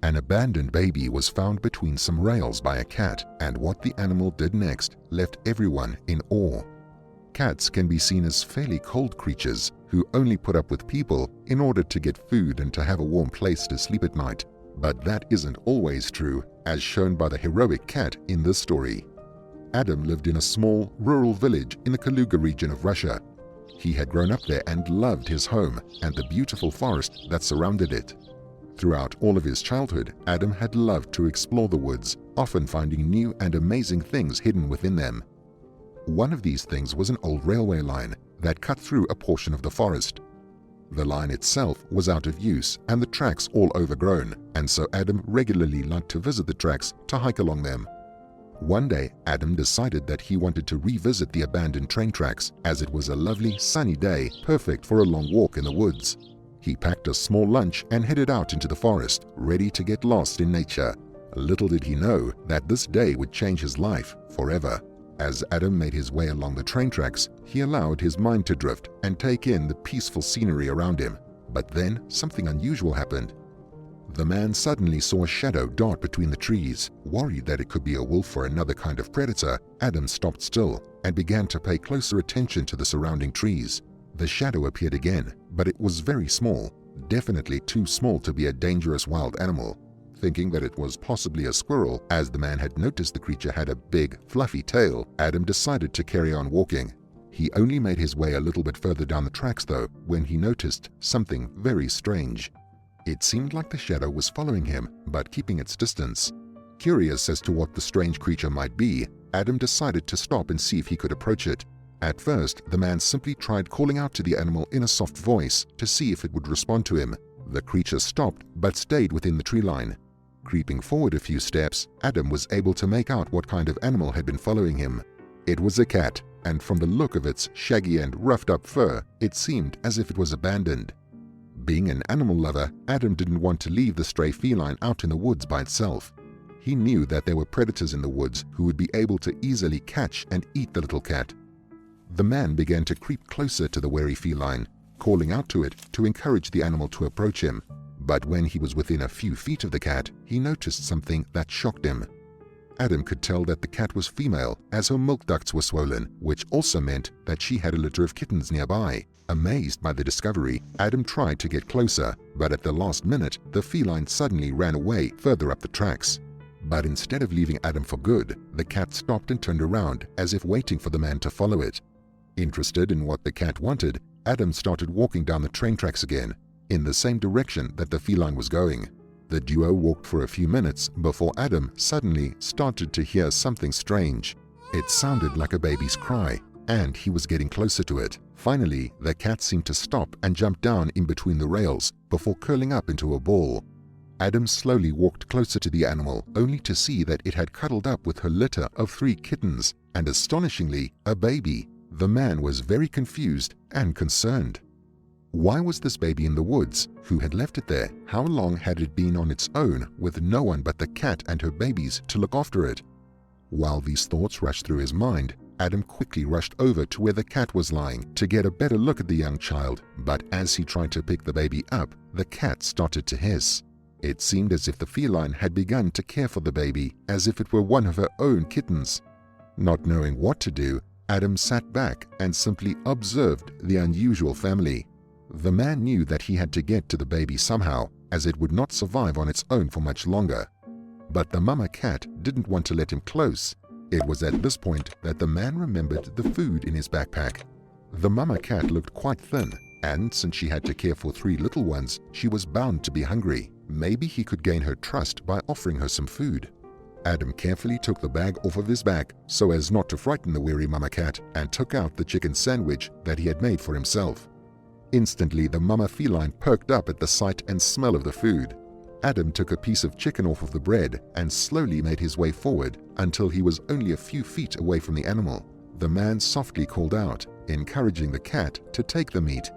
An abandoned baby was found between some rails by a cat, and what the animal did next left everyone in awe. Cats can be seen as fairly cold creatures who only put up with people in order to get food and to have a warm place to sleep at night. But that isn't always true, as shown by the heroic cat in this story. Adam lived in a small, rural village in the Kaluga region of Russia. He had grown up there and loved his home and the beautiful forest that surrounded it. Throughout all of his childhood, Adam had loved to explore the woods, often finding new and amazing things hidden within them. One of these things was an old railway line that cut through a portion of the forest. The line itself was out of use and the tracks all overgrown, and so Adam regularly liked to visit the tracks to hike along them. One day, Adam decided that he wanted to revisit the abandoned train tracks, as it was a lovely, sunny day, perfect for a long walk in the woods. He packed a small lunch and headed out into the forest, ready to get lost in nature. Little did he know that this day would change his life forever. As Adam made his way along the train tracks, he allowed his mind to drift and take in the peaceful scenery around him. But then something unusual happened. The man suddenly saw a shadow dart between the trees. Worried that it could be a wolf or another kind of predator, Adam stopped still and began to pay closer attention to the surrounding trees. The shadow appeared again, but it was very small, definitely too small to be a dangerous wild animal. Thinking that it was possibly a squirrel, as the man had noticed the creature had a big, fluffy tail, Adam decided to carry on walking. He only made his way a little bit further down the tracks though, when he noticed something very strange. It seemed like the shadow was following him, but keeping its distance. Curious as to what the strange creature might be, Adam decided to stop and see if he could approach it. At first, the man simply tried calling out to the animal in a soft voice to see if it would respond to him. The creature stopped, but stayed within the tree line. Creeping forward a few steps, Adam was able to make out what kind of animal had been following him. It was a cat, and from the look of its shaggy and roughed-up fur, it seemed as if it was abandoned. Being an animal lover, Adam didn't want to leave the stray feline out in the woods by itself. He knew that there were predators in the woods who would be able to easily catch and eat the little cat. The man began to creep closer to the wary feline, calling out to it to encourage the animal to approach him. But when he was within a few feet of the cat, he noticed something that shocked him. Adam could tell that the cat was female, as her milk ducts were swollen, which also meant that she had a litter of kittens nearby. Amazed by the discovery, Adam tried to get closer, but at the last minute, the feline suddenly ran away further up the tracks. But instead of leaving Adam for good, the cat stopped and turned around, as if waiting for the man to follow it. Interested in what the cat wanted, Adam started walking down the train tracks again, in the same direction that the feline was going. The duo walked for a few minutes before Adam suddenly started to hear something strange. It sounded like a baby's cry, and he was getting closer to it. Finally, the cat seemed to stop and jump down in between the rails before curling up into a ball. Adam slowly walked closer to the animal, only to see that it had cuddled up with her litter of 3 kittens, and astonishingly, a baby. The man was very confused and concerned. Why was this baby in the woods? Who had left it there? How long had it been on its own with no one but the cat and her babies to look after it? While these thoughts rushed through his mind, Adam quickly rushed over to where the cat was lying to get a better look at the young child, but as he tried to pick the baby up, the cat started to hiss. It seemed as if the feline had begun to care for the baby, as if it were one of her own kittens. Not knowing what to do, Adam sat back and simply observed the unusual family. The man knew that he had to get to the baby somehow, as it would not survive on its own for much longer. But the mama cat didn't want to let him close. It was at this point that the man remembered the food in his backpack. The mama cat looked quite thin, and since she had to care for 3 little ones, she was bound to be hungry. Maybe he could gain her trust by offering her some food. Adam carefully took the bag off of his back so as not to frighten the weary mama cat, and took out the chicken sandwich that he had made for himself. Instantly, the mama feline perked up at the sight and smell of the food. Adam took a piece of chicken off of the bread and slowly made his way forward until he was only a few feet away from the animal. The man softly called out, encouraging the cat to take the meat.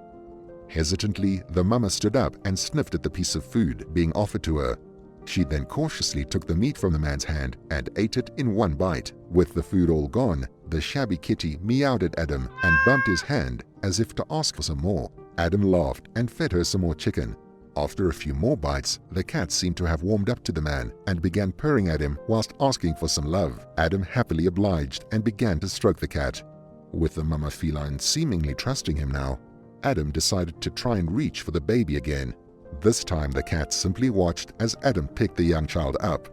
Hesitantly, the mama stood up and sniffed at the piece of food being offered to her. She then cautiously took the meat from the man's hand and ate it in one bite. With the food all gone, the shabby kitty meowed at Adam and bumped his hand as if to ask for some more. Adam laughed and fed her some more chicken. After a few more bites, the cat seemed to have warmed up to the man and began purring at him whilst asking for some love. Adam happily obliged and began to stroke the cat. With the mama feline seemingly trusting him now, Adam decided to try and reach for the baby again. This time the cat simply watched as Adam picked the young child up.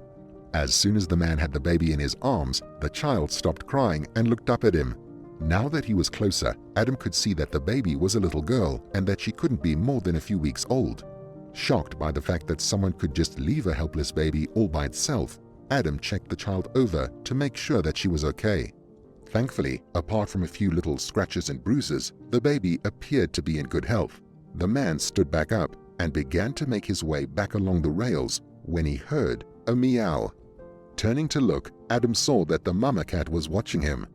As soon as the man had the baby in his arms, the child stopped crying and looked up at him. Now that he was closer, Adam could see that the baby was a little girl and that she couldn't be more than a few weeks old. Shocked by the fact that someone could just leave a helpless baby all by itself, Adam checked the child over to make sure that she was okay. Thankfully, apart from a few little scratches and bruises, the baby appeared to be in good health. The man stood back up and began to make his way back along the rails when he heard a meow. Turning to look, Adam saw that the mama cat was watching him.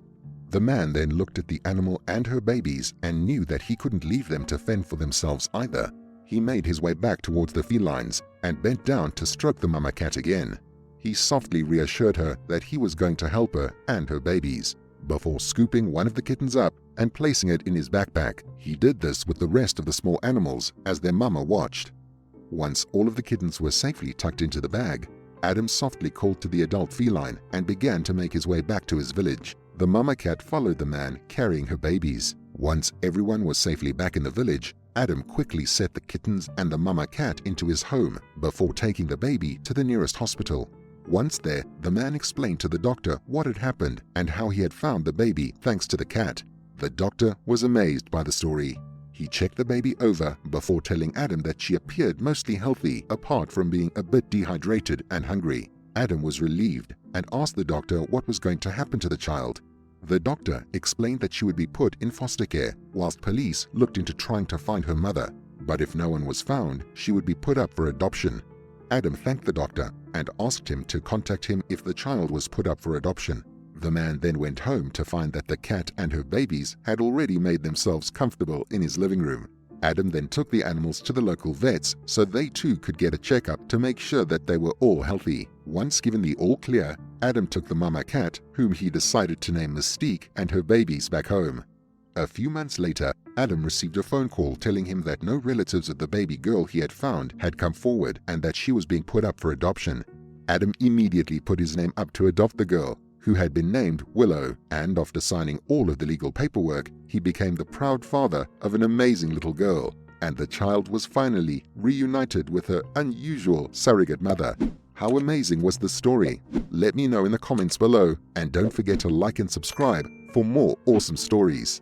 The man then looked at the animal and her babies and knew that he couldn't leave them to fend for themselves either. He made his way back towards the felines and bent down to stroke the mama cat again. He softly reassured her that he was going to help her and her babies. Before scooping one of the kittens up and placing it in his backpack, he did this with the rest of the small animals as their mama watched. Once all of the kittens were safely tucked into the bag, Adam softly called to the adult feline and began to make his way back to his village. The mama cat followed the man, carrying her babies. Once everyone was safely back in the village, Adam quickly set the kittens and the mama cat into his home before taking the baby to the nearest hospital. Once there, the man explained to the doctor what had happened and how he had found the baby thanks to the cat. The doctor was amazed by the story. He checked the baby over before telling Adam that she appeared mostly healthy apart from being a bit dehydrated and hungry. Adam was relieved and asked the doctor what was going to happen to the child. The doctor explained that she would be put in foster care whilst police looked into trying to find her mother, but if no one was found, she would be put up for adoption. Adam thanked the doctor and asked him to contact him if the child was put up for adoption. The man then went home to find that the cat and her babies had already made themselves comfortable in his living room. Adam then took the animals to the local vets so they too could get a checkup to make sure that they were all healthy. Once given the all clear, Adam took the mama cat, whom he decided to name Mystique, and her babies back home. A few months later, Adam received a phone call telling him that no relatives of the baby girl he had found had come forward and that she was being put up for adoption. Adam immediately put his name up to adopt the girl, who had been named Willow, and after signing all of the legal paperwork, he became the proud father of an amazing little girl, and the child was finally reunited with her unusual surrogate mother. How amazing was the story? Let me know in the comments below, and don't forget to like and subscribe for more awesome stories.